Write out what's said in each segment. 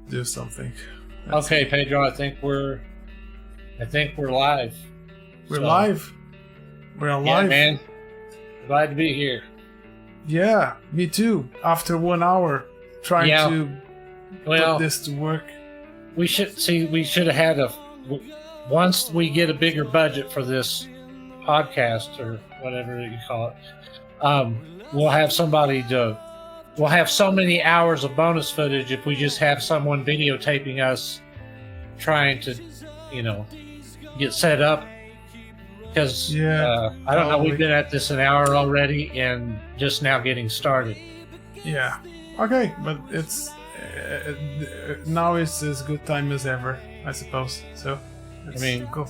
do something. Okay, Pedro, I think we're live. We're live. We're alive. Yeah, man. Glad to be here. Yeah, me too. After 1 hour trying to put this to work. We should have had once we get a bigger budget for this podcast or whatever you call it, we'll have we'll have so many hours of bonus footage if we just have someone videotaping us trying to, get set up. Because I don't know, we've been at this an hour already and just now getting started. Yeah. Okay, but it's now it's as good time as ever, I suppose. So,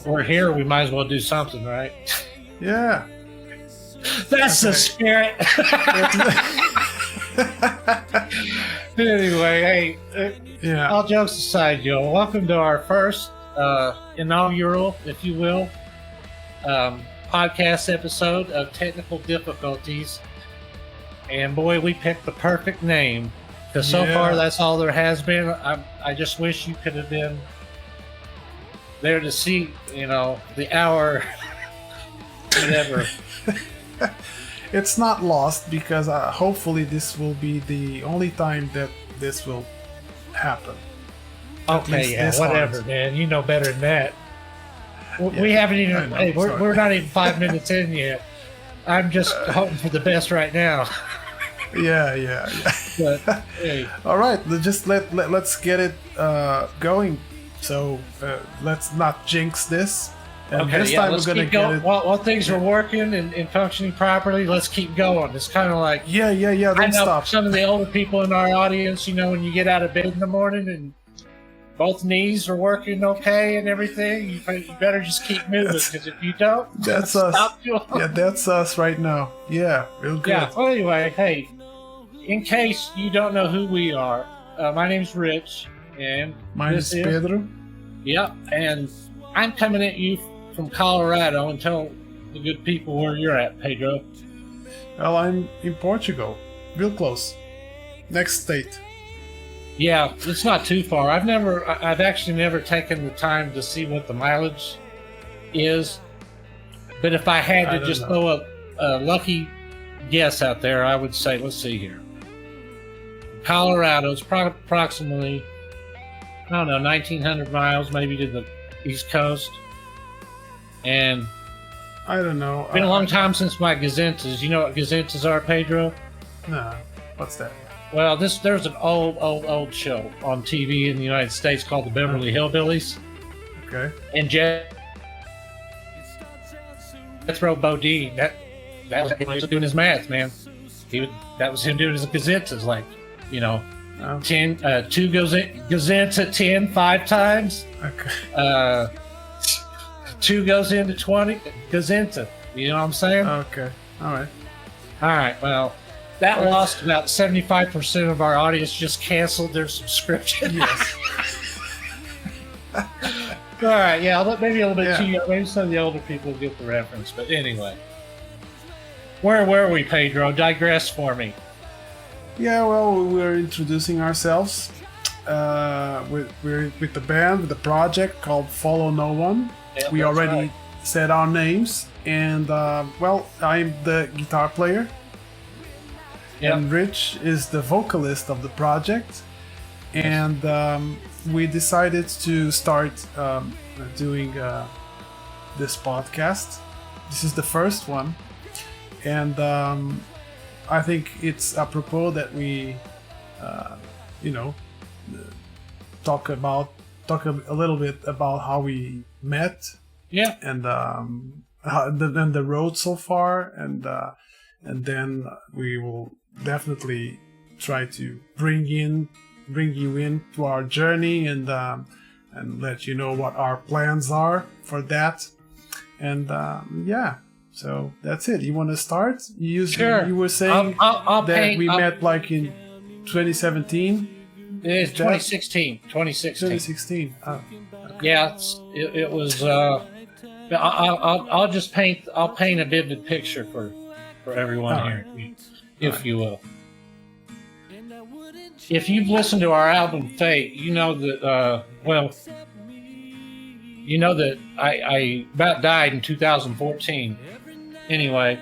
we're here. We might as well do something, right? Yeah. That's the spirit. Anyway, hey, all jokes aside, Joe, welcome to our first inaugural, if you will, podcast episode of Technical Difficulties. And boy, we picked the perfect name, because so far that's all there has been. I just wish you could have been there to see, the hour, whatever. It's not lost, because hopefully this will be the only time that this will happen. Okay, yeah, whatever, man. You know better than that. We haven't even. We're not even 5 minutes in yet. I'm just hoping for the best right now. Yeah. But, hey. All right, let's get it going. So let's not jinx this. And this time we're gonna get it. While things are working and functioning properly, let's keep going. It's kind of like don't stop. Some of the older people in our audience, when you get out of bed in the morning and both knees are working okay and everything, you better just keep moving, because if you don't, that's us. Yeah, that's us right now. Yeah, real good. Yeah. Well, anyway, hey, in case you don't know who we are, my name's Rich, and mine is Pedro. Yep, and I'm coming at you from Colorado, and tell the good people where you're at, Pedro. Well, I'm in Portugal, real close, next state. Yeah, it's not too far. I've actually never taken the time to see what the mileage is. But if I had to just throw a lucky guess out there, I would say, let's see here. Colorado is approximately, 1,900 miles, maybe to the East Coast. And I don't know. It's been a long time since my gazentas. You know what gazentas are, Pedro? No. What's that? Well, there's an old show on TV in the United States called the Beverly Hillbillies. Okay. And Jethro Bodine, that was him doing his math, man. That was him doing his gazentas, like, 2 gazenta 10 5 times. Okay. 2 goes into 20 gazenta. You know what I'm saying? Okay. All right. Well, that lost about 75% of our audience. Just canceled their subscription. Yes. All right. Yeah. Maybe a little bit too young. Maybe some of the older people get the reference. But anyway, where were we, Pedro? Digress for me. Yeah. Well, we're introducing ourselves. We're with the band, with the project called Follow No One. Yep, we already said our names, and I'm the guitar player. Yep. And Rich is the vocalist of the project, and we decided to start doing this podcast. This is the first one, and I think it's apropos that we, talk a little bit about how we met. Yeah. And the road so far, and then we will definitely try to bring you in to our journey, and let you know what our plans are for that. And so that's it. You want to start? Sure. You were saying we met like in 2017. It's 2016. 2016. Oh. Okay. Yeah, it was. I'll paint a vivid picture for everyone here, if you will. if you've listened to our album Fate, you know that you know that I about died in 2014. Anyway,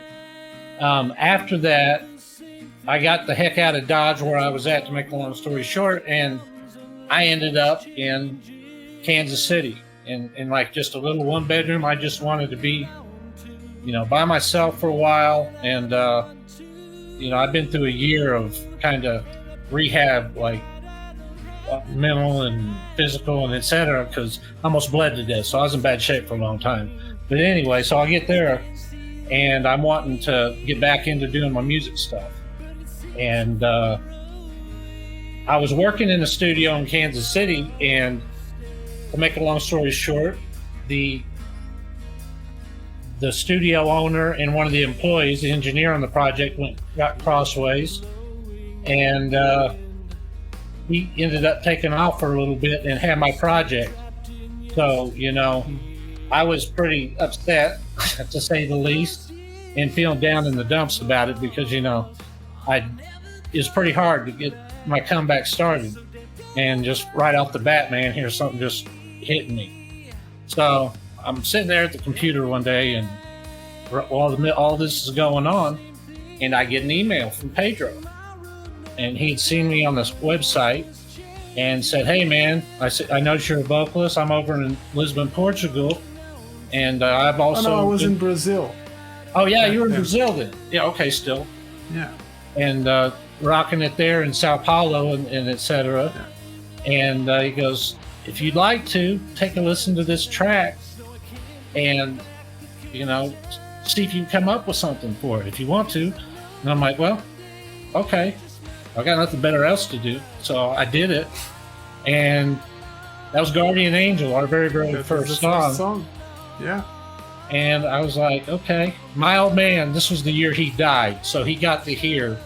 after that, I got the heck out of Dodge where I was at, to make a long story short, and I ended up in Kansas City in like just a little one bedroom. I just wanted to be, by myself for a while. And, I've been through a year of kind of rehab, like mental and physical and etc., because I almost bled to death. So I was in bad shape for a long time. But anyway, so I get there and I'm wanting to get back into doing my music stuff. And I was working in a studio in Kansas City, and to make a long story short, the studio owner and one of the employees, the engineer on the project, got crossways, and he ended up taking off for a little bit and had my project. So, I was pretty upset, to say the least, and feeling down in the dumps about it because, it was pretty hard to get my comeback started. And just right off the bat, man, here's something just hitting me. So I'm sitting there at the computer one day, and all this is going on, and I get an email from Pedro. And he'd seen me on this website and said, "Hey, man," I noticed you're a vocalist. I'm over in Lisbon, Portugal, and I've also... I was in Brazil. Oh, yeah, you were in Brazil then. Yeah, okay, still. Yeah. And rocking it there in Sao Paulo and et cetera. Yeah. And he goes, "If you'd like to, take a listen to this track and, see if you can come up with something for it if you want to." And I'm like, well, okay. I got nothing better else to do. So I did it. And that was Guardian Angel, our very, very first song. Yeah. And I was like, okay. My old man, this was the year he died, so he got to hear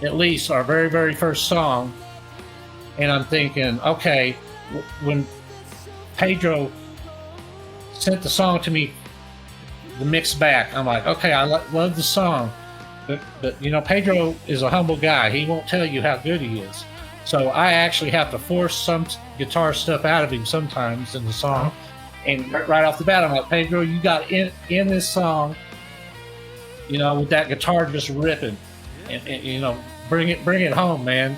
at least our very, very first song. And I'm thinking, okay, when Pedro sent the song to me, the mix back, I'm like, okay, I love the song. But Pedro is a humble guy. He won't tell you how good he is. So I actually have to force some guitar stuff out of him sometimes in the song. And right off the bat, I'm like, Pedro, you got in this song, with that guitar just ripping, and bring it home, man.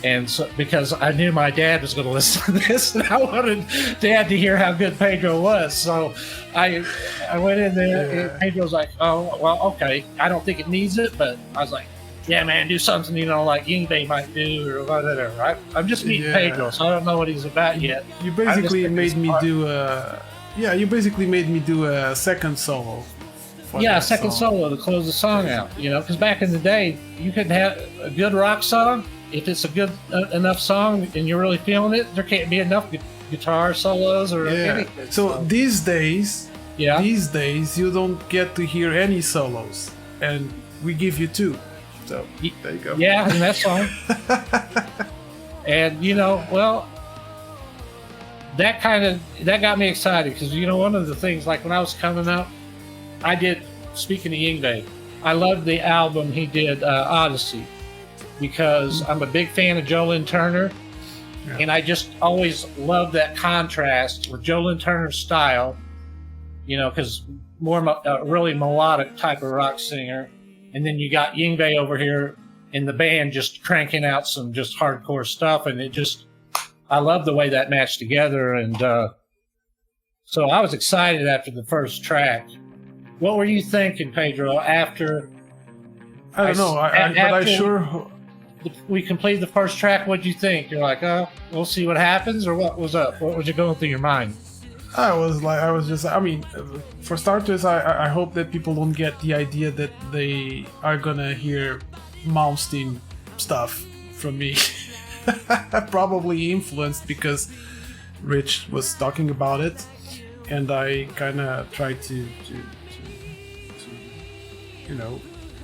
And so, because I knew my dad was going to listen to this, and I wanted Dad to hear how good Pedro was. So I went in there, and Pedro's like, "Oh, well, okay. I don't think it needs it," but I was like, "Yeah, man, do something, like Yngwie might do or whatever." I'm just meeting Pedro, so I don't know what he's about yet. You basically made me do a second solo. Yeah, second solo to close the song out. Because back in the day, you could have a good rock song. If it's a good enough song and you're really feeling it, there can't be enough guitar solos or anything. So these days, you don't get to hear any solos, and we give you two. So there you go. Yeah, and that's fine. And that got me excited because one of the things, like when I was coming up, speaking of Yngwie, I loved the album he did, Odyssey. Because I'm a big fan of Joe Lynn Turner, and I just always loved that contrast with Joe Lynn Turner's style, because more really melodic type of rock singer, and then you got Yngwie over here in the band just cranking out some just hardcore stuff, and I love the way that matched together, and so I was excited after the first track. What were you thinking, Pedro, after? I don't know, but I sure... we completed the first track. What'd you think? You're like, oh, we'll see what happens, or what was up? What was you going through your mind? For starters, I hope that people don't get the idea that they are gonna hear Malmsteen stuff from me. Probably influenced because Rich was talking about it, and I kind of tried to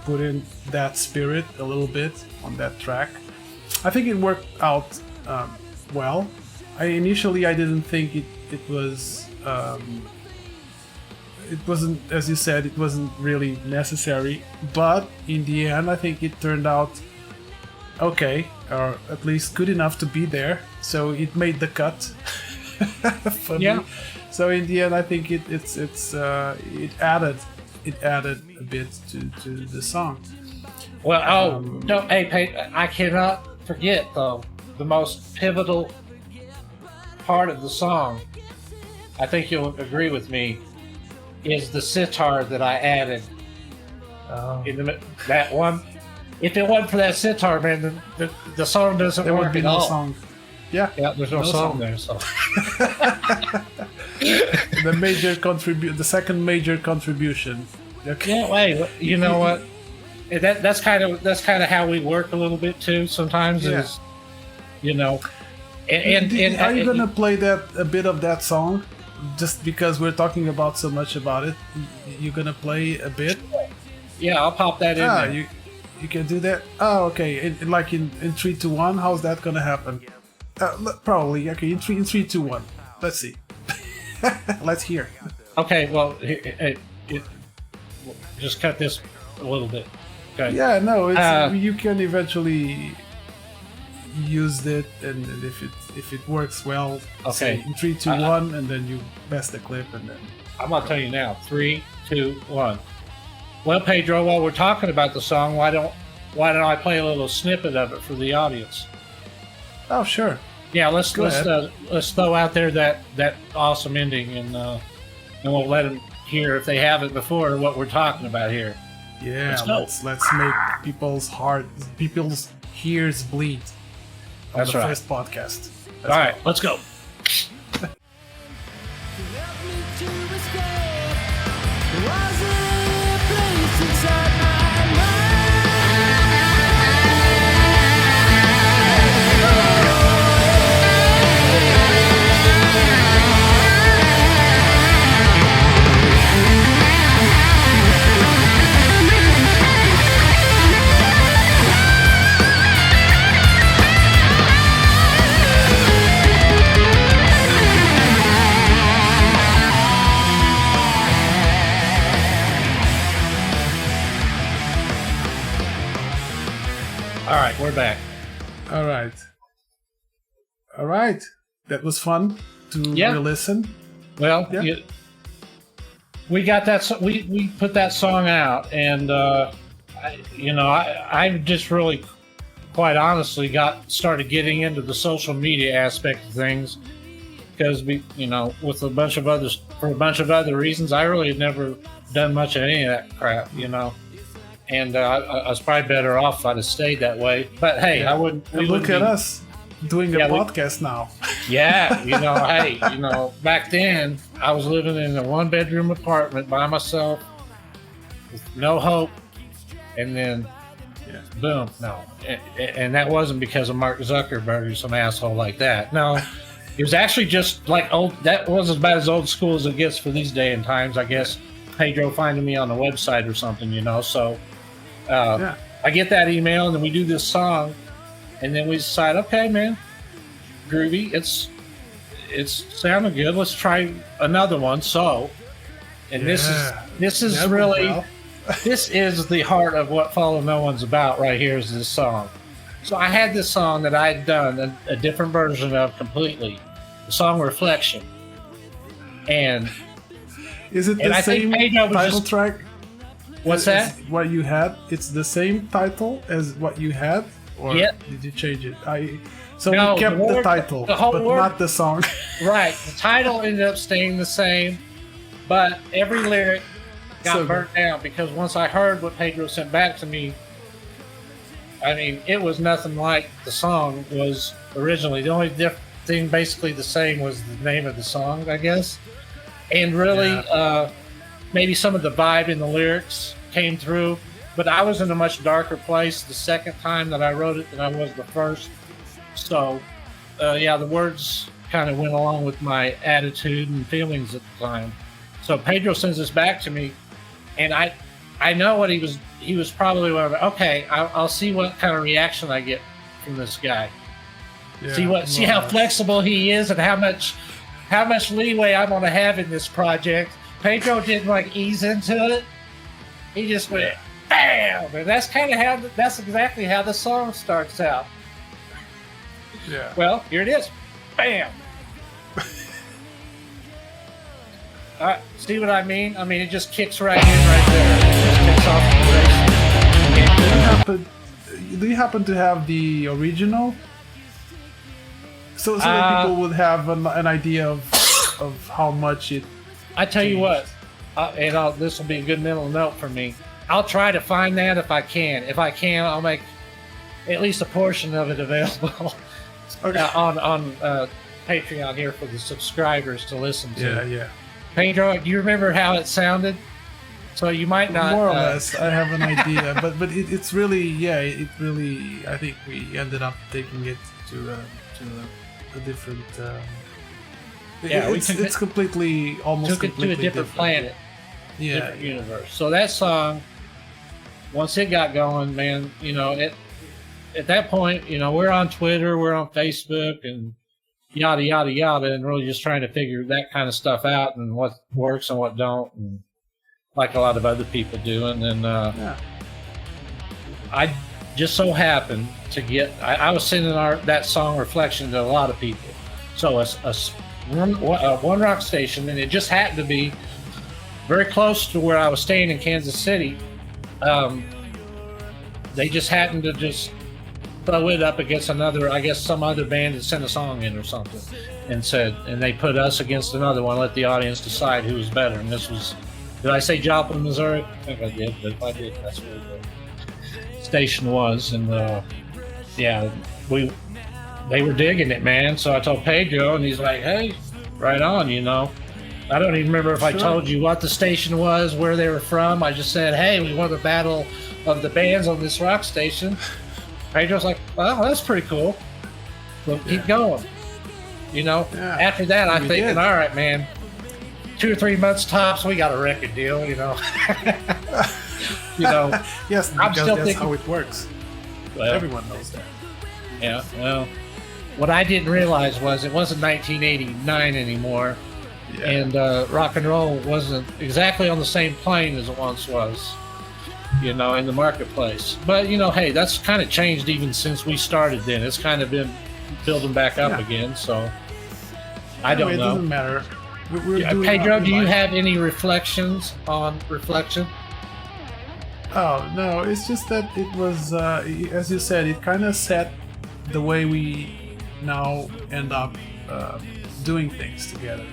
put in that spirit a little bit on that track. I think it worked out well. I didn't think it was it wasn't, as you said, it wasn't really necessary, but in the end I think it turned out okay, or at least good enough to be there. So it made the cut for Yeah. me. So in the end, I think it added a bit to the song. Well, no, hey, I cannot forget though the most pivotal part of the song. I think you'll agree with me. Is the sitar that I added in that one? If it wasn't for that sitar, man, the song doesn't There work would be at no all. song. Yeah, Yeah, there's no song there. So the second major contribution. Okay. yeah, wait, you know what? That's kind of how we work a little bit too. Sometimes Yeah. is, you know, and Are you gonna play a bit of that song? Just because we're talking about so much about it, you're gonna play a bit. yeah, I'll pop that in there. You can do that. Oh, okay. In 3, 2, 1. How's that gonna happen? Probably okay. In 3, 2, 1. Let's see. Let's hear. Okay, well, just cut this a little bit. Okay. Yeah, no. You can eventually use it, and if it works well, Okay. say in 3, 2, 1, and then you pass the clip, and then I'm gonna tell you now. 3, 2, 1. Well, Pedro, while we're talking about the song, why don't I play a little snippet of it for the audience? oh sure. Yeah, let's Go ahead. let's throw out there that awesome ending, and we'll let them hear if they haven't before what we're talking about here. Yeah, Let's go. let's make people's ears bleed on That's the right. first podcast. All right, let's go. Help me to escape. Was a place inside my mind. All right, we're back. All right. That was fun to Yeah. re-listen. Well, Yeah. we got that. We put that song out, and I just really, quite honestly, started getting into the social media aspect of things because with a bunch of other reasons, I really had never done much of any of that crap, And I was probably better off if I'd have stayed that way. But hey, Yeah. I wouldn't. And look at us doing a Yeah, we- podcast now. Yeah, hey, back then I was living in a 1-bedroom apartment by myself with no hope, and then Yeah. boom, no, and that wasn't because of Mark Zuckerberg or some asshole like that. No, it was actually just like old. That was about as old school as it gets for these day and times, I guess. Pedro finding me on the website or something, So Yeah. I get that email, and then we do this song, and then we decide, okay, man, groovy. It's sounding good. Let's try another one. So, and Yeah. this is That went really well. this is the heart of what Follow No One's about. Right here is this song. So I had this song that I had done a different version of completely, the song Reflection, and Is it And the I think same Pedro was title just- track? what's that? Is what you had? It's the same title as what you had, or Yeah. did you change it? So No, we kept the the word- title, the whole but word- not the song. Right. The title ended up staying the same, but every lyric got So good. burnt down because once I heard what Pedro sent back to me, I mean, it was nothing like the song was originally. The only thing basically the same was the name of the song, I guess. And really, maybe some of the vibe in the lyrics came through, but I was in a much darker place the second time that I wrote it than I was the first. So, the words kind of went along with my attitude and feelings at the time. So Pedro sends this back to me, and I know what he was probably wondering, okay, I'll see what kind of reaction I get from this guy. Yeah, See how flexible he is and how much leeway I'm going to have in this project. Pedro didn't ease into it. He just went, bam, and that's kind of how that's exactly how the song starts out. Yeah. Well, here it is, bam. See what I mean? I mean, it just kicks right in right there. It just kicks off the race. Do you happen to have the original? So that people would have an idea of how much it. I tell you what, this will be a good mental note for me. I'll try to find that if I can. If I can, I'll make at least a portion of it available on Patreon here for the subscribers to listen to. Yeah, yeah. Pedro, do you remember how it sounded? So you might not. More or less, I have an idea, but it's really, yeah, it really. I think we ended up taking it to a different. It's completely almost took it to a different planet, different universe. So that song, once it got going, man, you know, at that point, you know, we're on Twitter, we're on Facebook, and yada yada yada, and really just trying to figure that kind of stuff out and what works and what don't, and like a lot of other people do. And then I just so happened to get I was sending that song Reflection to a lot of people. So one rock station, and it just happened to be very close to where I was staying in Kansas City. They just happened to just throw it up against another, I guess some other band that sent a song in or something, and they put us against another one, let the audience decide who was better. And this was, did I say Joplin, Missouri? I think I did, but if I did, that's where the station was. And yeah, they were digging it, man. So I told Pedro, and he's like, hey, right on, you know. I don't even remember if I told you what the station was, where they were from. I just said, hey, we won the battle of the bands on this rock station. Pedro's like, well, that's pretty cool. We'll keep going. You know, after that, I'm thinking, all right, man, 2 or 3 months tops, we got a record deal, you know. You know, yes, I'm because still that's thinking, how it works. Well, everyone knows that. Yeah, well, what I didn't realize was it wasn't 1989 anymore, and rock and roll wasn't exactly on the same plane as it once was, you know, in the marketplace. But, you know, hey, that's kind of changed even since we started then. It's kind of been building back up again, so I don't know. It doesn't matter. Pedro, do you have any reflections on Reflection? Oh, no, it's just that it was, as you said, it kind of set the way we now end up doing things together.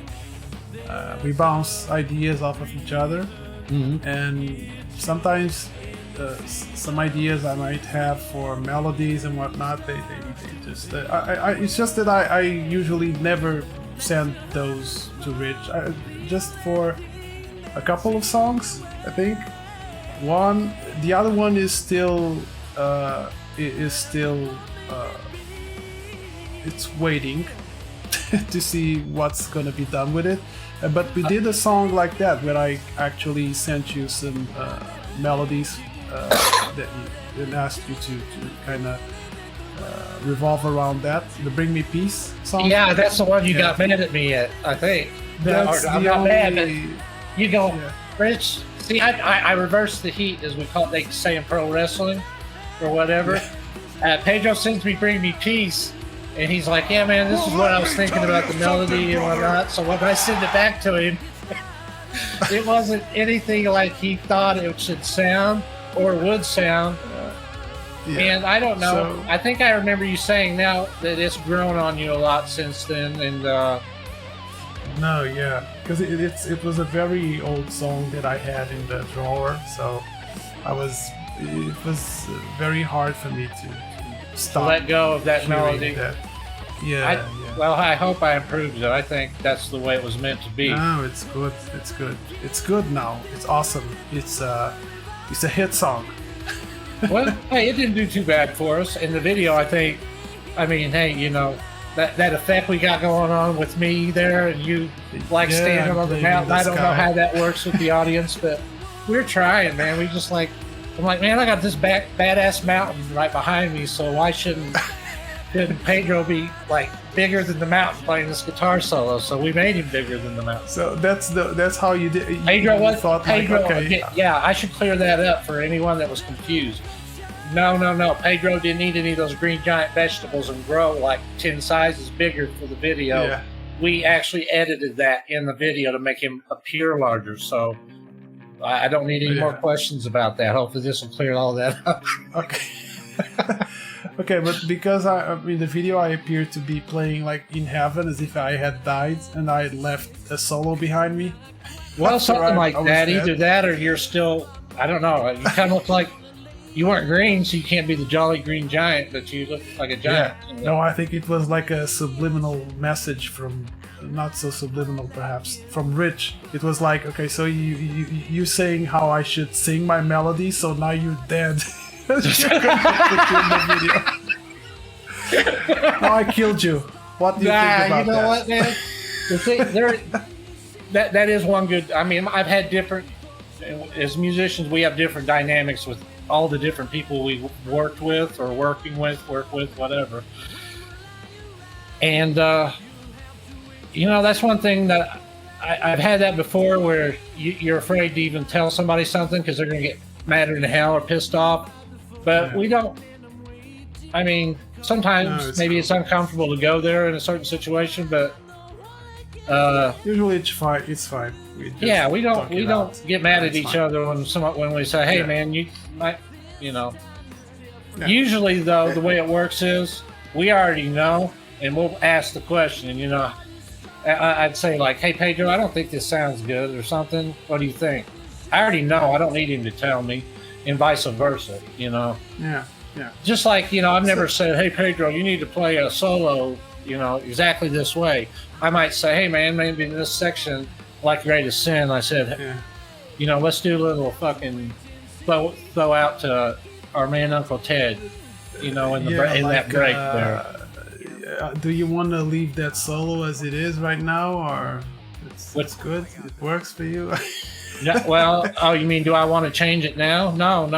We bounce ideas off of each other, and sometimes some ideas I might have for melodies and whatnot, they just it's just that I usually never send those to Rich, just for a couple of songs, I think. The other one is still it's waiting to see what's gonna be done with it. But we did a song like that where I actually sent you some melodies that and asked you to kind of revolve around that. The Bring Me Peace song. Yeah, that's the one you got mad at me at, I think. I'm not mad, but you go, Rich. See, I reverse the heat, as we call it. They say in pro wrestling or whatever. Pedro sends me Bring Me Peace, and he's like, yeah, man, this is what I was thinking about the melody and whatnot. So when I send it back to him, it wasn't anything like he thought it should sound or would sound. And I don't know. So, I think I remember you saying now that it's grown on you a lot since then. And no, yeah, because it was a very old song that I had in the drawer, so it was very hard for me to stop. To let go of that melody. That. Yeah, Well, I hope I improved it. I think that's the way it was meant to be. No, it's good. It's good. It's good now. It's awesome. It's a hit song. Well, hey, it didn't do too bad for us. In the video, I mean, hey, you know, that effect we got going on with me there and you standing on the mountain. I don't know how that works with the audience, but we're trying, man. We just I'm like, man, I got this badass mountain right behind me, so why shouldn't could Pedro be like bigger than the mountain playing this guitar solo? So we made him bigger than the mountain. So that's how you did. Pedro you was thought Pedro. like, okay, Yeah, I should clear that up for anyone that was confused. No. Pedro didn't eat any of those green giant vegetables and grow like 10 sizes bigger for the video. Yeah. We actually edited that in the video to make him appear larger. So I don't need any more Yeah. questions about that. Hopefully this will clear all that up. Okay. Okay, but because in the video I appeared to be playing like in heaven as if I had died and I had left a solo behind me. Well, After something like I was that. dead. Either that or you're still, I don't know. You kind of look like you weren't green, so you can't be the Jolly Green Giant, but you look like a giant. Yeah. No, I think it was like a subliminal message from, not so subliminal perhaps, from Rich. It was like, okay, so you saying how I should sing my melody, so now you're dead. You're gonna put you in the video. Now I killed you. What do you think about you know that? what, man? The thing, that is one good. I mean, I've had different. As musicians, we have different dynamics with all the different people we worked with or work with, whatever. And that's one thing that I've had that before, where you're afraid to even tell somebody something because they're going to get madder than hell or pissed off. But Yeah. we don't. I mean, sometimes maybe it's uncomfortable to go there in a certain situation, but Usually it's fine. It's fine. We just yeah, we talk it don't out. get mad at It's each fine. other when we say, "Hey, Yeah. man, you might," you know. Yeah. Usually, though, the way it works is we already know, and we'll ask the question. And I'd say like, "Hey, Pedro, I don't think this sounds good," or something. What do you think? I already know. I don't need him to tell me, and vice versa. Yeah. Just like I've never said, "Hey, Pedro, you need to play a solo," exactly this way. I might say, "Hey, man, maybe in this section, like Greatest Sin," I said, Yeah. let's do a little fucking throw out to our man Uncle Ted, in that break there. Do you want to leave that solo as it is right now, or it's What's- good? It works for you? Yeah, well, oh, you mean do I want to change it now? No.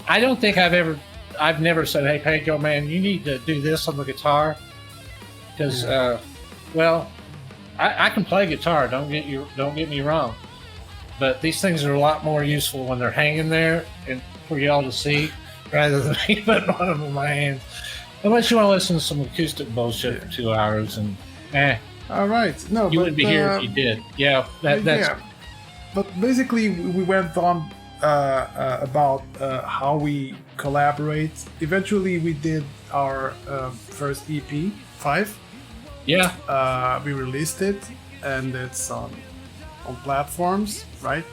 I don't think I've never said, "Hey, Pedro, man, you need to do this on the guitar," because, I can play guitar. Don't get me wrong, but these things are a lot more useful when they're hanging there and for y'all to see, rather than me putting one of them in my hands. Unless you want to listen to some acoustic bullshit for 2 hours, and All right. No, you but wouldn't be here if you did. Yeah, that's yeah. But basically, we went on about how we collaborate. Eventually, we did our first EP, 5. yeah. We released it, and it's on platforms, right?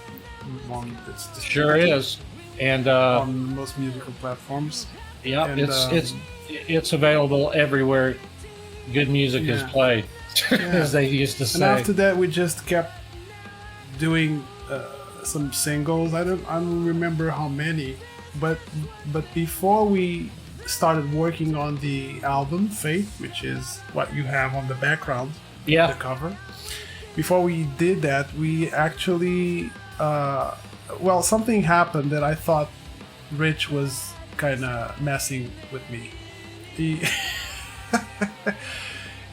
It's Sure is, and on most musical platforms. yeah, and, it's available everywhere good music is Yeah. played, as they used to And say. after that, we just kept doing some singles. I don't remember how many, but before we started working on the album Fate, which is what you have on the background, the Yeah, cover. Before we did that, we actually something happened that I thought Rich was kind of messing with me.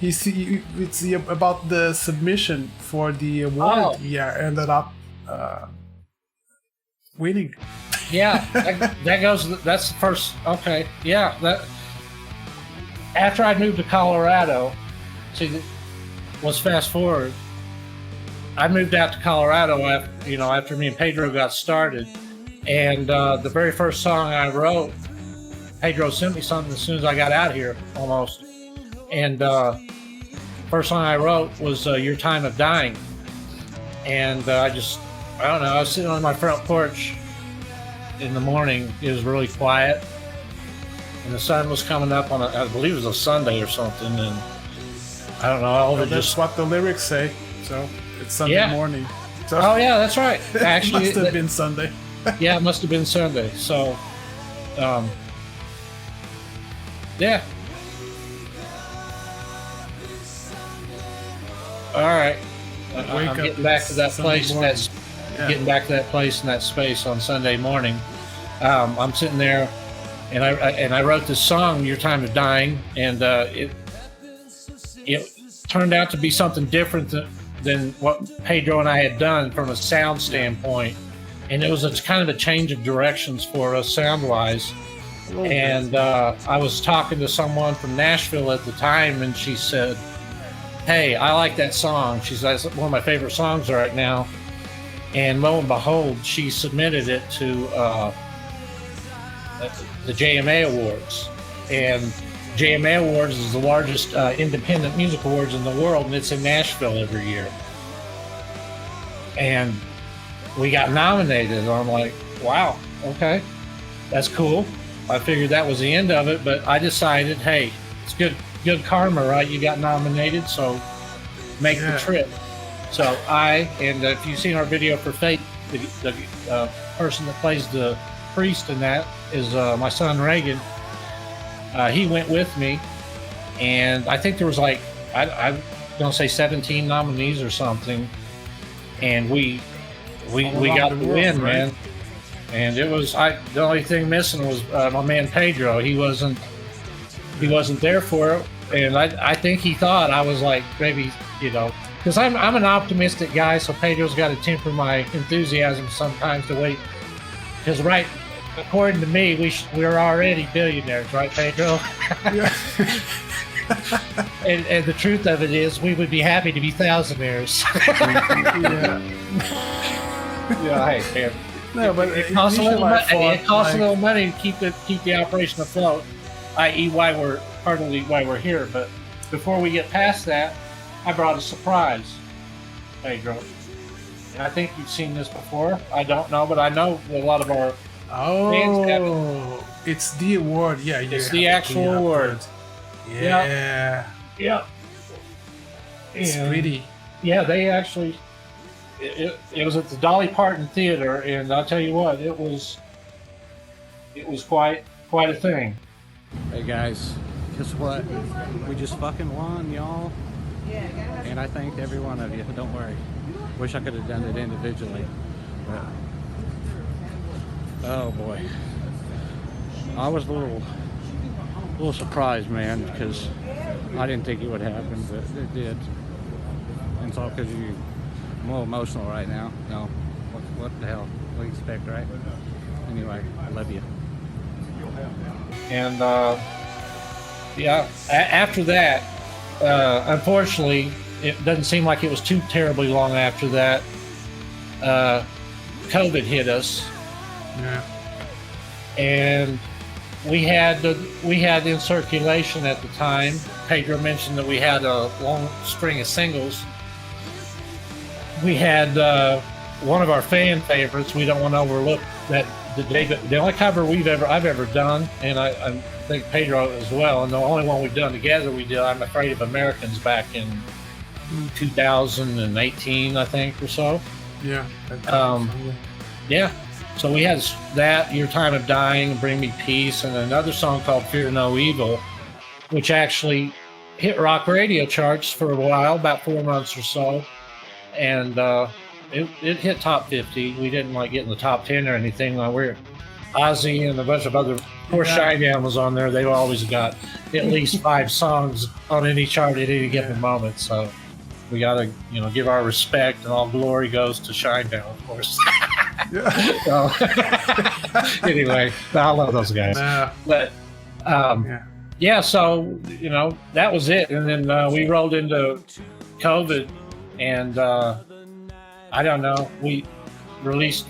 It's about the submission for the award. Oh. Yeah, ended up winning. yeah. That goes. That's the first. Okay, yeah. That after I moved to Colorado, let's fast forward. I moved out to Colorado after me and Pedro got started, and the very first song I wrote, Pedro sent me something as soon as I got out here, almost. And first song I wrote was "Your Time of Dying," and I don't know. I was sitting on my front porch in the morning. It was really quiet, and the sun was coming up on I believe it was a Sunday or something, and I don't know. All of it That's just. what the lyrics say. So it's Sunday Yeah. morning. So Oh yeah, that's right. it Actually, must have been Sunday. yeah, it must have been Sunday. So, yeah. All right. Wake I'm up, getting back to that it's Sunday place. morning. Getting back to that place and that space on Sunday morning. I'm sitting there and I wrote this song, "Your Time of Dying," and it turned out to be something different than what Pedro and I had done from a sound standpoint, and it was a kind of a change of directions for us sound wise. And I was talking to someone from Nashville at the time, and she said, "Hey, I like that song." She says, "That's one of my favorite songs right now." And lo and behold, she submitted it to the JMA Awards. And JMA Awards is the largest independent music awards in the world, and it's in Nashville every year. And we got nominated, and I'm like, wow, okay, that's cool. I figured that was the end of it, but I decided, hey, it's good karma, right? You got nominated, so make the trip. So and if you've seen our video for Fate, the person that plays the priest in that is my son Reagan. He went with me, and I think there was like, I'm gonna say 17 nominees or something, and we got the win, right? Man. And it was the only thing missing was my man Pedro. He wasn't there for it, and I think he thought I was like, maybe, you know, because I'm an optimistic guy, so Pedro's got to temper my enthusiasm sometimes to wait. Because according to me, we're already billionaires, right, Pedro? Yeah. and the truth of it is, we would be happy to be thousandaires. Yeah, hey, man. No, but it costs a little money. It costs a little money to keep the operation afloat, i.e., why we're here. But before we get past that, I brought a surprise, Pedro. And I think you've seen this before. I don't know, but I know a lot of our fans have it. It's the award. Yeah, it's the actual award. Yeah. Yeah. It's pretty. Yeah, they actually. It was at the Dolly Parton Theater, and I'll tell you what, it was quite a thing. Hey guys, guess what? We just fucking won, y'all. And I thanked every one of you. Don't worry. Wish I could have done it individually, but oh boy, I was a little surprised, man, because I didn't think it would happen, but it did. And it's all because you. I'm a little emotional right now. No, what the hell? What do you expect, right? Anyway, I love you. And after that, unfortunately, it doesn't seem like it was too terribly long after that. COVID hit us. Yeah. And we had in circulation at the time. Pedro mentioned that we had a long string of singles. We had one of our fan favorites. We don't want to overlook that. The only cover I've ever done, and I think Pedro as well, and the only one we've done together, we did "I'm Afraid of Americans" back in 2018, I think, or so. Yeah. Yeah. So we had that, "Your Time of Dying," "Bring Me Peace," and another song called "Fear No Evil," which actually hit rock radio charts for a while, about 4 months or so. And it hit top 50. We didn't like get in the top 10 or anything. We're Ozzy and a bunch of other. Of course, Shinedown was on there. They've always got at least 5 songs on any chart at any given moment. So we got to, give our respect, and all glory goes to Shinedown, of course. So, anyway, I love those guys. But so that was it. And then we rolled into COVID. And I don't know, we released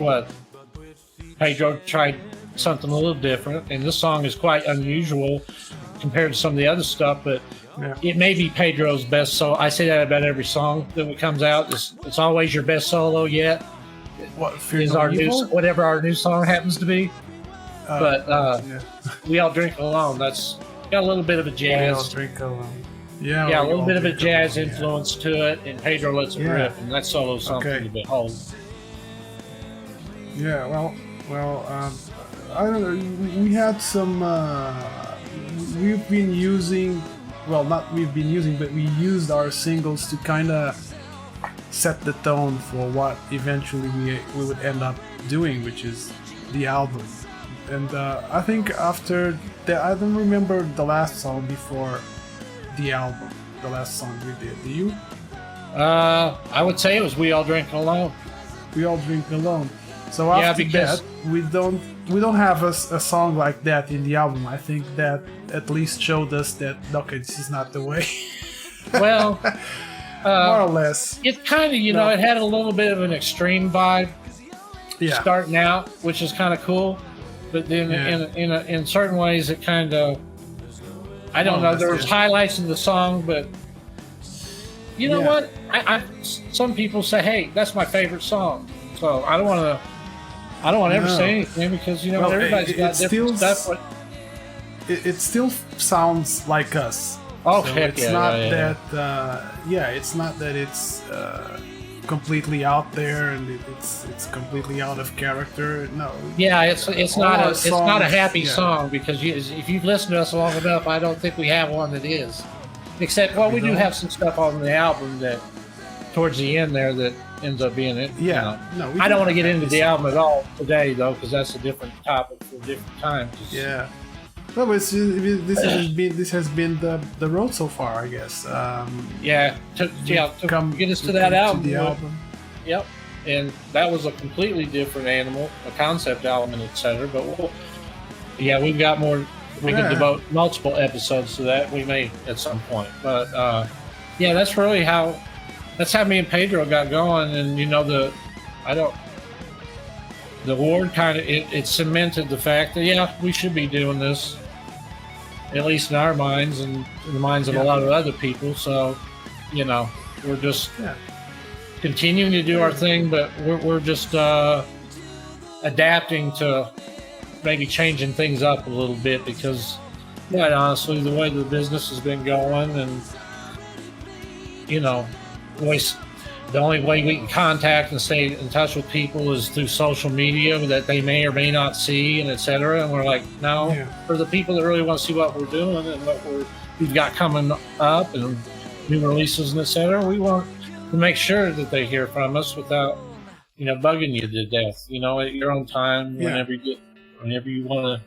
Pedro tried something a little different, and this song is quite unusual compared to some of the other stuff, but it may be Pedro's best solo. I say that about every song that comes out. It's always your best solo yet. Is our whatever our new song happens to be. But We All Drink Alone, that's got a little bit of a jazz. We All Drink Alone. Yeah, a little bit of a jazz influence to it, and Pedro lets it rip, and that solo's something to behold. Yeah, well, I don't know. We had some. We've been using, not we've been using, but we used our singles to kind of set the tone for what eventually we would end up doing, which is the album. And I think after that, I don't remember the last song before the album. The last song we did. Do you? I would say it was "We All Drink Alone." We All Drink Alone. So Yeah, after because- that, we don't have a song like that in the album. I think that at least showed us that okay, this is not the way. Well, More or less. it kind of, you know, it had a little bit of an extreme vibe Yeah. starting out, which is kind of cool. But then Yeah. in certain ways, it kind of, I don't Oh, know. There that's was good. highlights in the song, but you know Yeah. what? Some people say, "Hey, that's my favorite song." So I don't want to ever No. say anything because you know Well, everybody's it got different still stuff. But It still sounds like us. oh, So heck it's yeah, not yeah. that it's not that it's completely out there and it's completely out of character. No. Yeah, it's All not our it's not a songs, happy yeah. song because if you've listened to us long enough, I don't think we have one that is. Except, well, we do don't? have some stuff on the album that towards the end there that ends up being it. you Yeah. know. No. We I don't want to have get into this- the album at all today though, because that's a different topic for a different time. 'Cause- Yeah. No, but this has been the road so far, I guess. yeah, to get us to that album. the album. Yep, and that was a completely different animal, a concept album, and etc. But we've got more. We can Yeah. devote multiple episodes to that. We may at some point, but yeah, that's really how. That's how me and Pedro got going, and you know the award kind of it cemented the fact that we should be doing this, at least in our minds and in the minds of a lot of other people. So, you know, we're just Yeah. continuing to do our thing, but we're just adapting to maybe changing things up a little bit because, quite honestly, the way the business has been going, and you know, the only way we can contact and stay in touch with people is through social media that they may or may not see, and etc. And we're like, no, Yeah. for the people that really want to see what we're doing and what we've got coming up and new releases and etc., we want to make sure that they hear from us without, you know, bugging you to death, you know, at your own time, Yeah. whenever you want to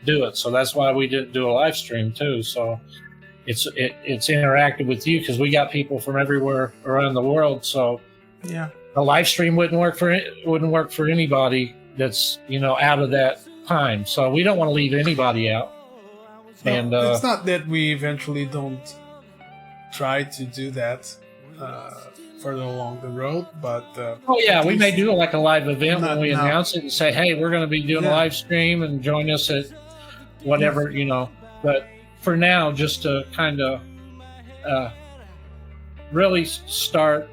do it. So that's why we didn't do a live stream too. So it's interactive with you because we got people from everywhere around the world. So Yeah. a live stream wouldn't work for anybody that's, you know, out of that time. So we don't want to leave anybody out. And it's not that we eventually don't try to do that further along the road, but oh yeah, at we may least- do like a live event Not when we now. announce it and say, hey, we're going to be doing a Yeah. live stream and join us at whatever, you know. But for now, just to kind of really start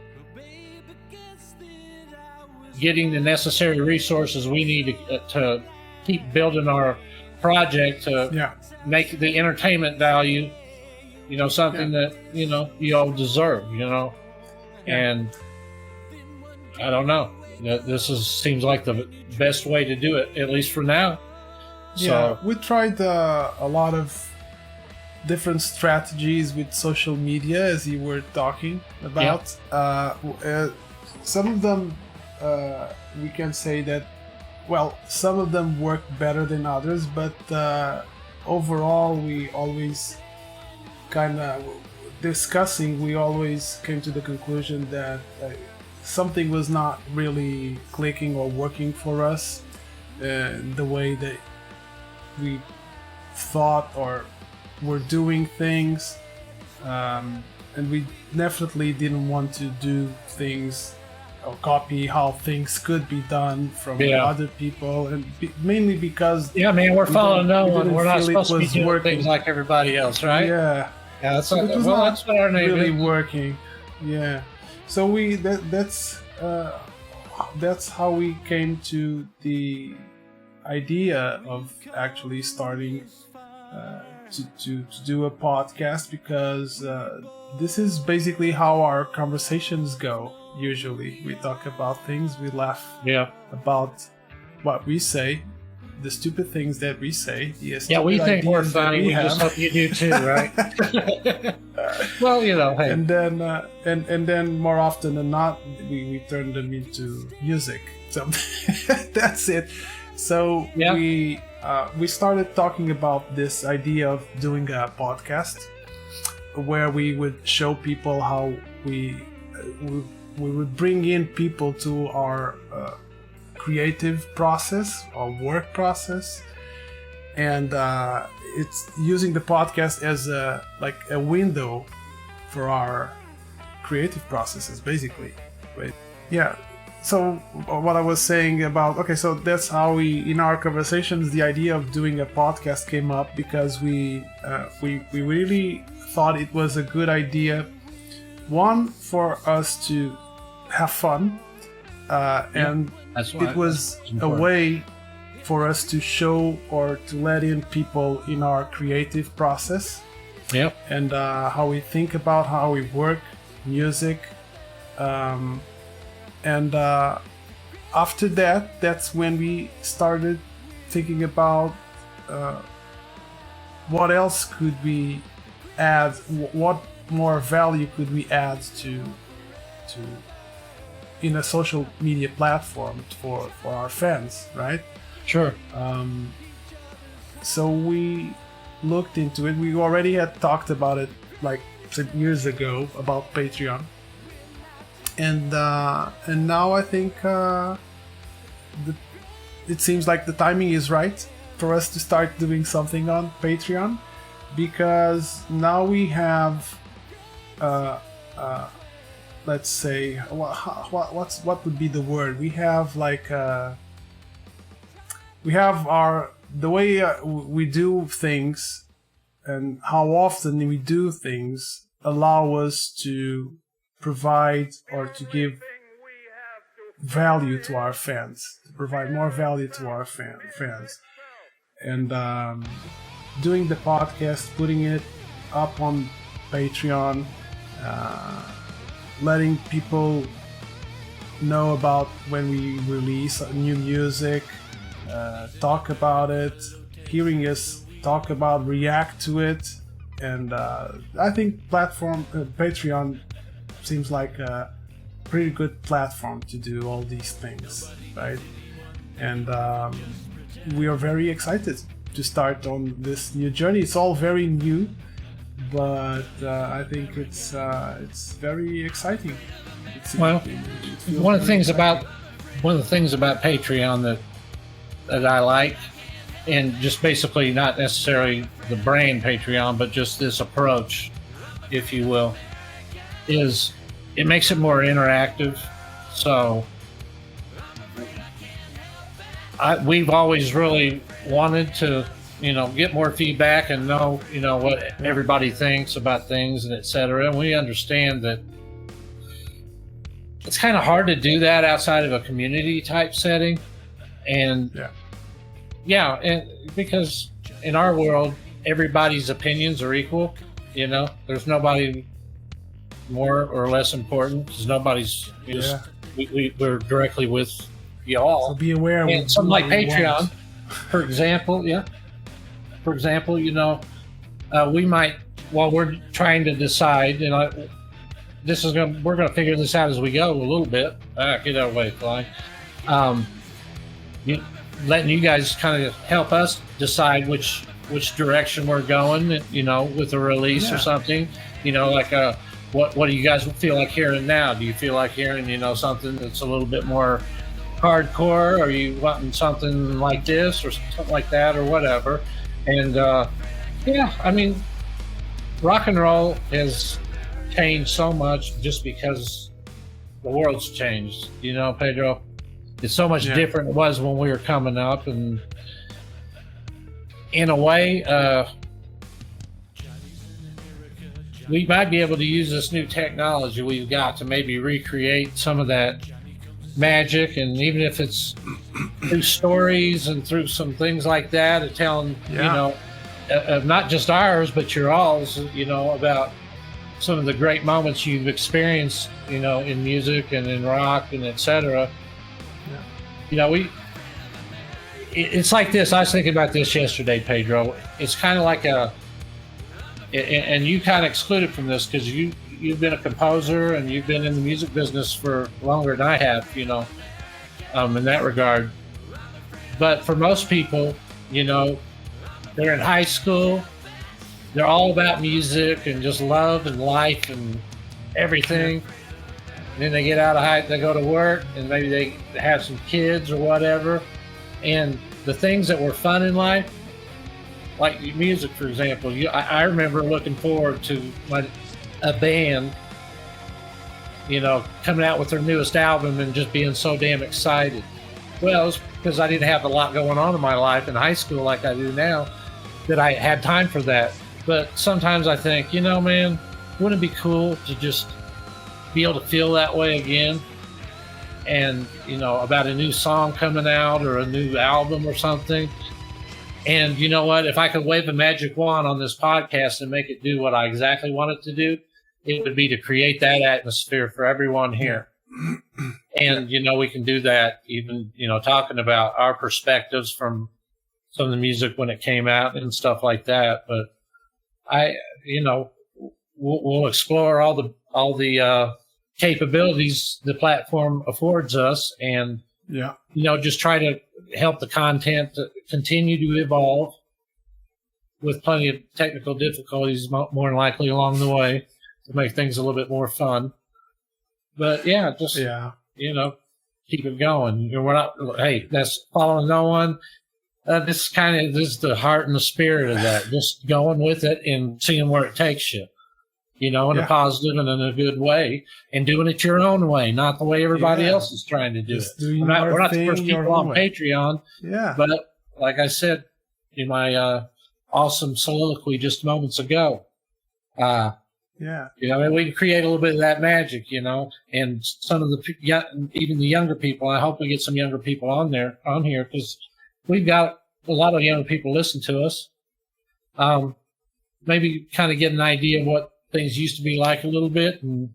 getting the necessary resources we need to keep building our project to yeah. make the entertainment value, you know, something that, you know, you all deserve, you know. And I don't know. This seems like the best way to do it, at least for now. Yeah, we tried a lot of different strategies with social media, as you were talking about. Some of them, we can say that, well, some of them work better than others, but overall, we always kind of discussing, we always came to the conclusion that something was not really clicking or working for us the way that we thought or were doing things, and we definitely didn't want to do things or copy how things could be done from other people, and mainly because yeah, man, we're following no we one. didn't We're not feel it supposed to be was doing working. things like everybody else, right? yeah, that's so it was well, not that's what our name really is. working. Yeah, so that's how we came to the idea of actually starting to do a podcast, because this is basically how our conversations go. Usually we talk about things, we laugh about what we say, the stupid things that we say. Yeah, we think we're ideas that funny. We just have. hope you do too, right? Well, you know, hey. And then and then more often than not, we turn them into music. So that's it. So Yeah. we we started talking about this idea of doing a podcast where we would show people how we would bring in people to our creative process, our work process, and it's using the podcast as a window for our creative processes, basically, right? Yeah. So what I was saying about, okay, so that's how we, in our conversations, the idea of doing a podcast came up because we really thought it was a good idea, one, for us to have fun, and That's why it was that's a important. way for us to show or to let in people in our creative process Yep. and how we think about how we work music, and after that, that's when we started thinking about what else could we add, what more value could we add to in a social media platform for our fans, right? Sure. So we looked into it. We already had talked about it like years ago about Patreon, and now I think it seems like the timing is right for us to start doing something on Patreon, because now we have let's say what would be the word? We have the way we do things and how often we do things allow us to provide or to give value to our fans, to provide more value to our fans. And doing the podcast, putting it up on Patreon, letting people know about when we release new music, talk about it, hearing us talk about, react to it, and I think Patreon seems like a pretty good platform to do all these things, right? And we are very excited to start on this new journey. It's all very new, but I think it's very exciting. Well, It feels one of the very things exciting. about Patreon that I like, and just basically not necessarily the brand Patreon, but just this approach, if you will, is it makes it more interactive. So we've always really wanted to, get more feedback and know, what everybody thinks about things and et cetera. And we understand that it's kind of hard to do that outside of a community type setting. And and because in our world, everybody's opinions are equal. There's nobody more or less important because nobody's just, we're directly with y'all. So be aware. And something like what we Patreon, want. for example, we might, while we're trying to decide, we're gonna figure this out as we go a little bit. Get out of the way, Fly. Letting you guys kind of help us decide which direction we're going, with a release or something. What do you guys feel like hearing now? Do you feel like hearing, something that's a little bit more hardcore? Or are you wanting something like this or something like that or whatever? And rock and roll has changed so much just because the world's changed, Pedro. It's so much different than it was when we were coming up, and in a way, we might be able to use this new technology we've got to maybe recreate some of that magic, and even if it's through stories and through some things like that, of telling, of not just ours but your all's, about some of the great moments you've experienced, in music and in rock and etc. It's like this. I was thinking about this yesterday, Pedro. It's kind of like and you kind of excluded from this because you've been a composer and you've been in the music business for longer than I have, in that regard. But for most people, You know, they're in high school. They're all about music and just love and life and everything. And then they get out of they go to work, and maybe they have some kids or whatever. And the things that were fun in life, like music, for example, I remember looking forward to a band, you know, coming out with their newest album and just being so damn excited. Well, it was because I didn't have a lot going on in my life in high school like I do now, that I had time for that. But sometimes I think, you know, man, wouldn't it be cool to just be able to feel that way again? And, you know, about a new song coming out or a new album or something. And you know what? If I could wave a magic wand on this podcast and make it do what I exactly want it to do, it would be to create that atmosphere for everyone here. And, you know, we can do that even, you know, talking about our perspectives from some of the music when it came out and stuff like that. But you know, we'll explore all the capabilities the platform affords us, and you know, just try to help the content to continue to evolve with plenty of technical difficulties, more than likely along the way, to make things a little bit more fun. But yeah, just you know, keep it going. We're not. Hey, that's following no one. This is the heart and the spirit of that. Just going with it and seeing where it takes you, you know, in a positive and in a good way, and doing it your own way, not the way everybody else is trying to do it. We're not the first people on Patreon. Yeah. But like I said in my awesome soliloquy just moments ago, you know, I mean, we can create a little bit of that magic, you know, and some of even the younger people. I hope we get some younger people on here, because we've got a lot of young people listen to us. Maybe kind of get an idea of what things used to be like a little bit, and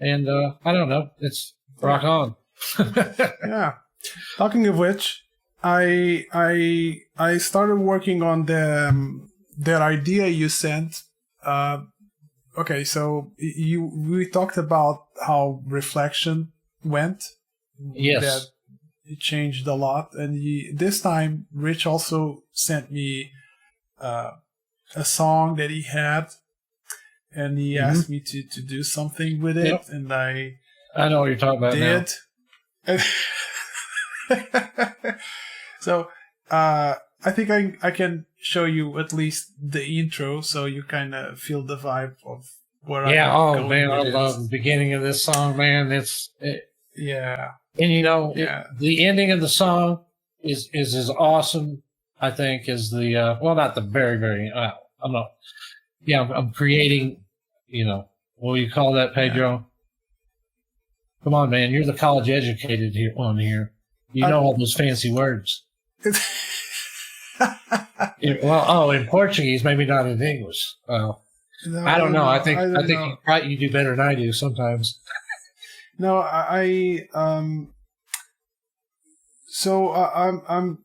I don't know. It's rock on. Yeah. Talking of which, I started working on that idea you sent. Okay, so we talked about how reflection went. Yes. That it changed a lot, and this time Rich also sent me a song that he had, and he asked me to do something with it, and I know what you're talking about did. Now. So I think I can show you at least the intro, so you kind of feel the vibe of where I'm going. Oh man, I love the beginning of this song, man. Yeah. And you know, the ending of the song is as awesome, I think, as the well, not the very. I'm not. Yeah, I'm creating. You know, what do you call that, Pedro? Yeah. Come on, man, you're the college educated one here. You know all those fancy words. Well, in Portuguese, maybe not in English. No, I don't know. I think you do better than I do sometimes. No, so I'm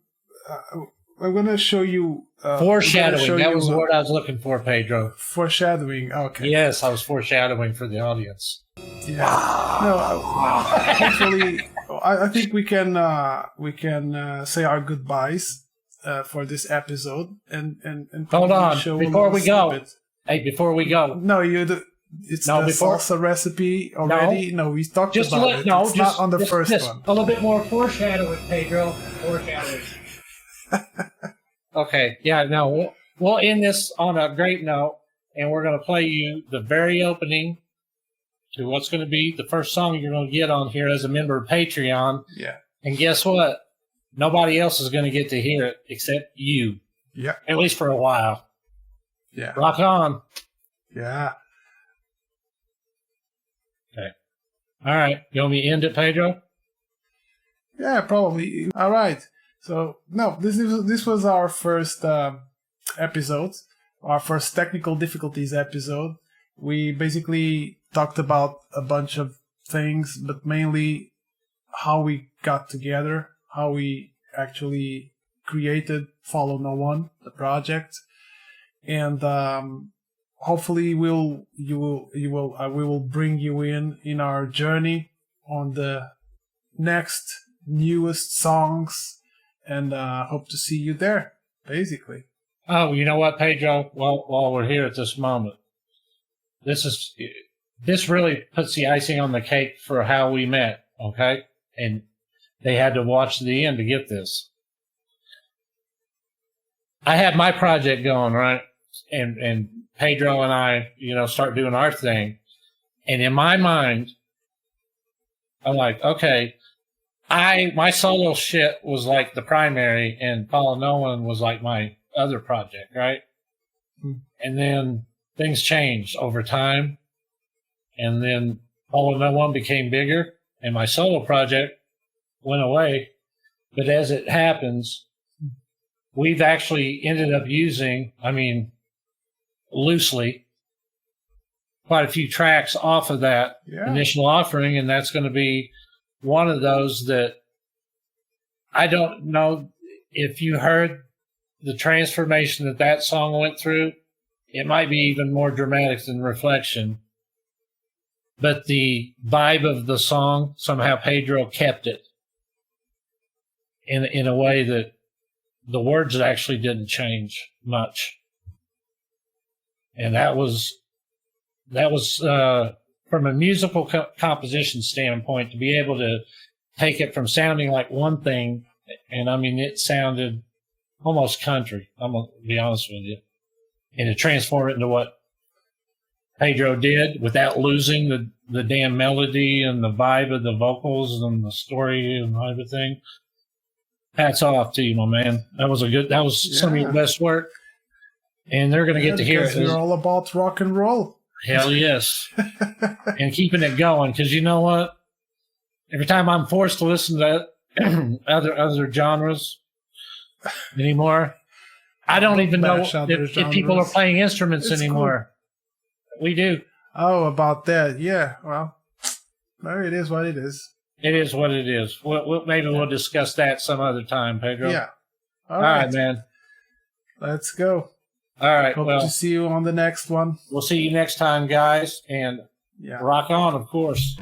gonna show you foreshadowing. That was the word I was looking for, Pedro. Foreshadowing. Okay. Yes, I was foreshadowing for the audience. Yeah. No. Hopefully, I think we can say our goodbyes for this episode and hold on before we go. Hey, before we go. No, it's the salsa recipe already. No, we talked just about it. It's not on the first one. A little bit more foreshadowing, Pedro. Foreshadowing. Okay. Yeah. No, we'll end this on a great note, and we're going to play you the very opening to what's going to be the first song you're going to get on here as a member of Patreon. Yeah. And guess what? Nobody else is going to get to hear it except you. Yeah. At least for a while. Yeah. Rock on. Yeah. Okay. All right. You want me to end it, Pedro? Yeah, probably. All right. So, no, this was our first episode, our first technical difficulties episode. We basically talked about a bunch of things, but mainly how we got together, how we actually created Follow No One, the project, and hopefully we will bring you in our journey on the next newest songs, and hope to see you there. basically. Oh, you know what, Pedro? While we're here at this moment, this really puts the icing on the cake for how we met. Okay, and they had to watch the end to get this. I had my project going, right, and Pedro and I, start doing our thing, and in my mind, I'm like, okay, my solo shit was like the primary, and Paula No One was like my other project, right? And then things changed over time, and then Paula No One became bigger, and my solo project went away. But as it happens, we've actually ended up using, loosely, quite a few tracks off of that initial offering, and that's going to be one of those that I don't know if you heard the transformation that song went through. It might be even more dramatic than Reflection, but the vibe of the song, somehow Pedro kept it in a way that the words actually didn't change much. And that was from a musical composition standpoint, to be able to take it from sounding like one thing, and it sounded almost country, I'm going to be honest with you, and to transform it into what Pedro did without losing the damn melody and the vibe of the vocals and the story and everything. Hats off to you, my man. That was some of your best work. And they're going to get to hear it. You're all about rock and roll. Hell yes. And keeping it going. Because you know what? Every time I'm forced to listen to other genres anymore, I don't even know if people are playing instruments anymore. Cool. We do. Oh, about that. Yeah. Well, it is what it is. It is what it is. Maybe we'll discuss that some other time, Pedro. Yeah. All right, man. Let's go. All right. Hope to see you on the next one. We'll see you next time, guys. And rock on, of course.